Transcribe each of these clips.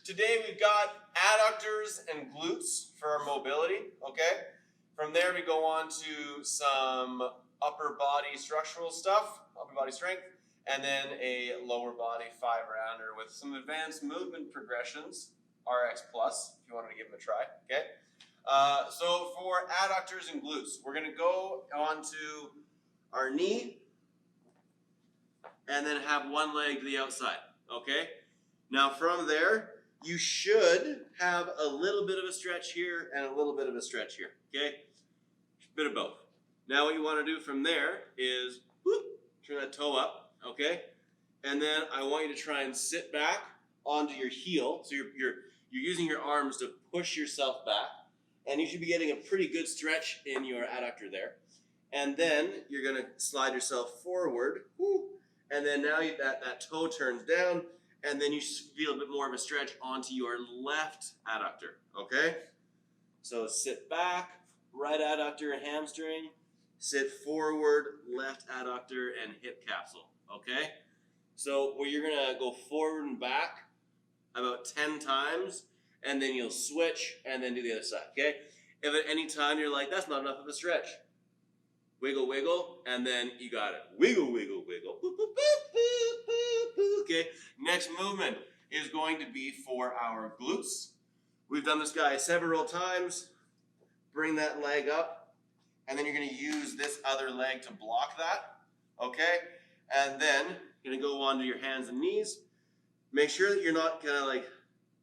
Today we've got adductors and glutes for our mobility, okay? From there we go on to some upper body structural stuff, upper body strength, and then a lower body 5-rounder with some advanced movement progressions, RX Plus, if you wanted to give them a try, okay? So for adductors and glutes, we're gonna go onto our knee and then have one leg to the outside, okay? Now from there, you should have a little bit of a stretch here and a little bit of a stretch here, okay? A bit of both. Now what you want to do from there is whoop, turn that toe up, okay? And then I want you to try and sit back onto your heel. So you're using your arms to push yourself back, and you should be getting a pretty good stretch in your adductor there. And then you're going to slide yourself forward, whoo, and then now that toe turns down, and then you feel a bit more of a stretch onto your left adductor, okay? So sit back, right adductor and hamstring, sit forward, left adductor and hip capsule, okay? So you're gonna go forward and back about 10 times, and then you'll switch and then do the other side, okay? If at any time you're like, that's not enough of a stretch, wiggle, wiggle, and then you got it. Wiggle, wiggle, wiggle. Boop, boop, boop, boop, boop, boop. Okay, next movement is going to be for our glutes. We've done this guy several times. Bring that leg up, and then you're going to use this other leg to block that, okay? And then you're going to go onto your hands and knees. Make sure that you're not kind of like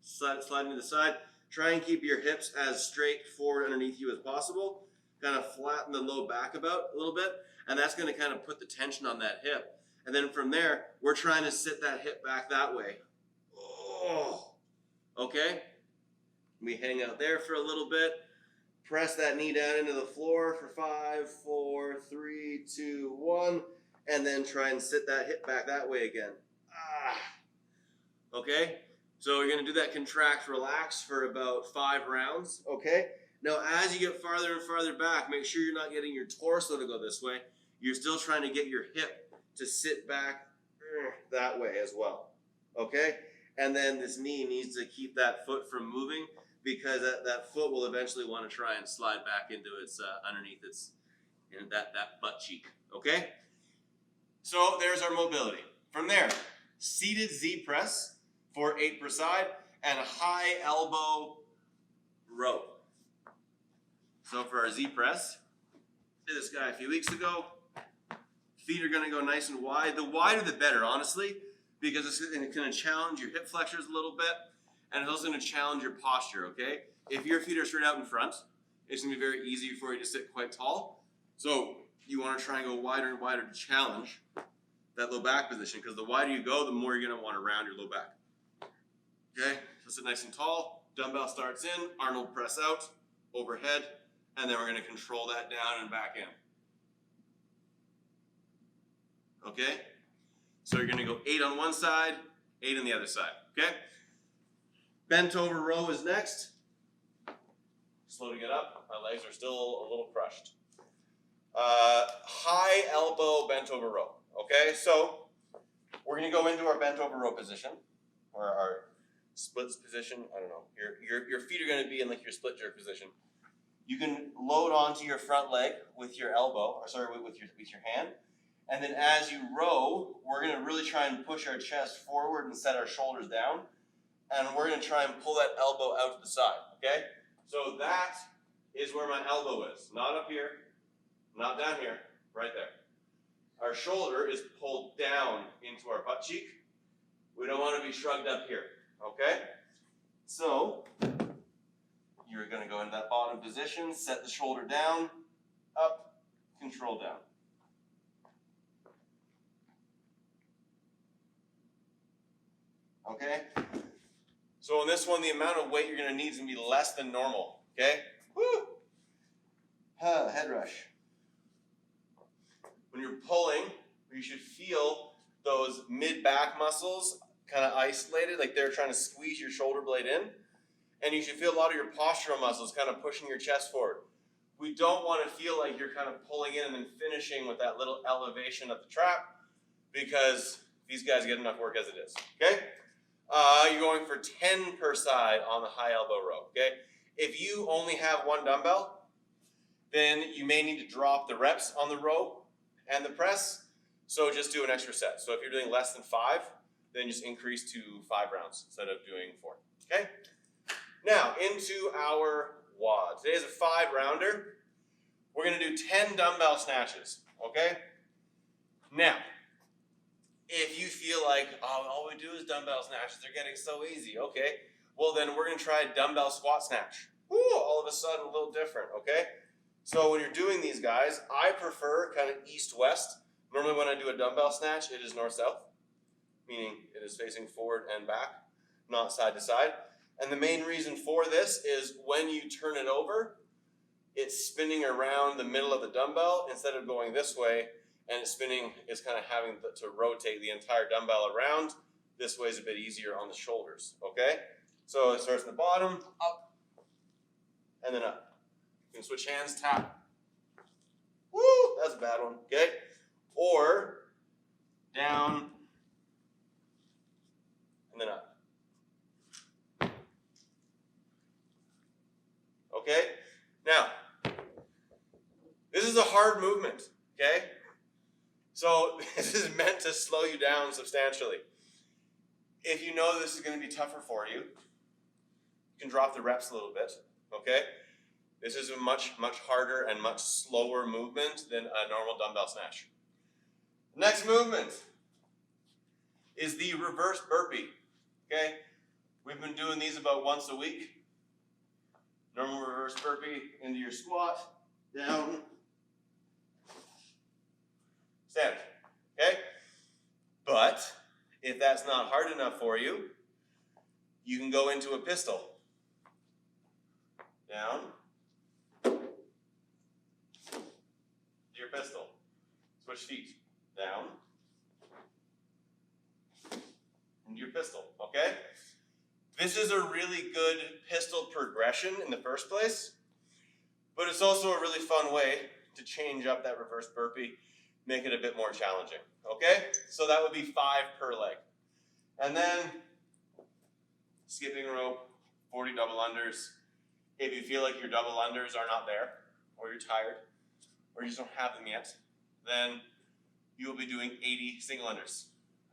sliding to the side. Try and keep your hips as straight forward underneath you as possible. Kind of flatten the low back about a little bit, and that's going to kind of put the tension on that hip. And then from there, we're trying to sit that hip back that way. Oh, okay? We hang out there for a little bit. Press that knee down into the floor for 5, 4, 3, 2, 1, and then try and sit that hip back that way again. Okay? So you're going to do that contract, relax for about 5 rounds, okay? Now, as you get farther and farther back, make sure you're not getting your torso to go this way. You're still trying to get your hip to sit back that way as well, okay? And then this knee needs to keep that foot from moving, because that foot will eventually want to try and slide back into its, underneath its, that butt cheek, okay? So there's our mobility. From there, seated Z press for 8 per side and a high elbow row. So for our Z press, did this guy a few weeks ago. Feet are going to go nice and wide. The wider the better, honestly, because it's going to challenge your hip flexors a little bit, and it's also going to challenge your posture, okay? If your feet are straight out in front, it's going to be very easy for you to sit quite tall. So you want to try and go wider and wider to challenge that low back position, because the wider you go, the more you're going to want to round your low back. Okay, so sit nice and tall. Dumbbell starts in, Arnold press out, overhead, and then we're going to control that down and back in. Okay? So you're going to go 8 on one side, 8 on the other side. Okay? Bent over row is next. Slow to get up. My legs are still a little crushed. High elbow bent over row. Okay? So we're going to go into our bent over row position, or our splits position. I don't know. Your feet are going to be in like your split jerk position. You can load onto your front leg with your elbow, or sorry, with your hand. And then as you row, we're going to really try and push our chest forward and set our shoulders down. And we're going to try and pull that elbow out to the side, okay? So that is where my elbow is. Not up here, not down here, right there. Our shoulder is pulled down into our butt cheek. We don't want to be shrugged up here, okay? So you're going to go into that bottom position, set the shoulder down, up, control down. Okay? So in this one, the amount of weight you're going to need is going to be less than normal, okay? Woo! Head rush. When you're pulling, you should feel those mid-back muscles kind of isolated, like they're trying to squeeze your shoulder blade in. And you should feel a lot of your postural muscles kind of pushing your chest forward. We don't want to feel like you're kind of pulling in and then finishing with that little elevation of the trap, because these guys get enough work as it is, okay? You're going for 10 per side on the high elbow row, okay? If you only have one dumbbell, then you may need to drop the reps on the row and the press, so just do an extra set. So if you're doing less than 5, then just increase to 5 rounds instead of doing 4, okay? Now, into our WOD. Today is a 5-rounder. We're gonna do 10 dumbbell snatches, okay? Now, if you feel like, oh, all we do is dumbbell snatches, they're getting so easy, okay? Well, then we're gonna try dumbbell squat snatch. Woo, all of a sudden a little different, okay? So when you're doing these guys, I prefer kind of east-west. Normally when I do a dumbbell snatch, it is north-south, meaning it is facing forward and back, not side to side. And the main reason for this is when you turn it over, it's spinning around the middle of the dumbbell instead of going this way, and it's spinning, it's kind of having to rotate the entire dumbbell around. This way is a bit easier on the shoulders, okay? So it starts at the bottom, up, and then up. You can switch hands, tap. Woo, that's a bad one, okay? Or down, and then up. Okay? Now, this is a hard movement, okay? So this is meant to slow you down substantially. If you know this is going to be tougher for you, you can drop the reps a little bit, okay? This is a much, much harder and much slower movement than a normal dumbbell snatch. Next movement is the reverse burpee, okay? We've been doing these about once a week. Normal reverse burpee into your squat, down, stand, okay? But if that's not hard enough for you, you can go into a pistol. Down, your pistol. Switch feet, down, and your pistol, okay? This is a really good pistol progression in the first place, but it's also a really fun way to change up that reverse burpee, make it a bit more challenging, okay? So that would be 5 per leg. And then skipping rope, 40 double unders. If you feel like your double unders are not there, or you're tired, or you just don't have them yet, then you will be doing 80 single unders,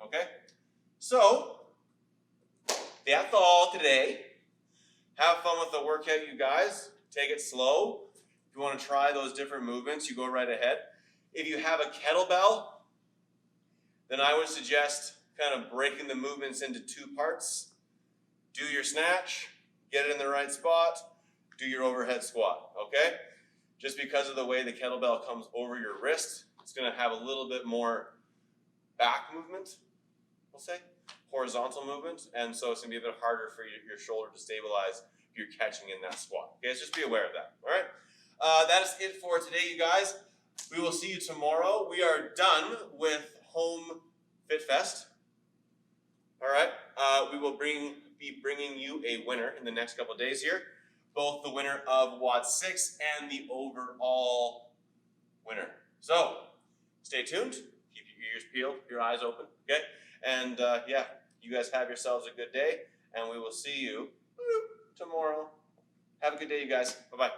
okay? So, that's all today. Have fun with the workout, you guys. Take it slow. If you want to try those different movements, you go right ahead. If you have a kettlebell, then I would suggest kind of breaking the movements into 2 parts. Do your snatch, get it in the right spot, do your overhead squat, okay? Just because of the way the kettlebell comes over your wrist, it's going to have a little bit more back movement, we'll say, horizontal movement, and so it's going to be a bit harder for your shoulder to stabilize if you're catching in that squat. Okay, so just be aware of that, all right? That is it for today, you guys. We will see you tomorrow. We are done with Home Fit Fest, all right? We will be bringing you a winner in the next couple of days here, both the winner of WOD 6 and the overall winner. So, stay tuned, keep your ears peeled, your eyes open, okay? And yeah, you guys have yourselves a good day, and we will see you tomorrow. Have a good day, you guys. Bye-bye.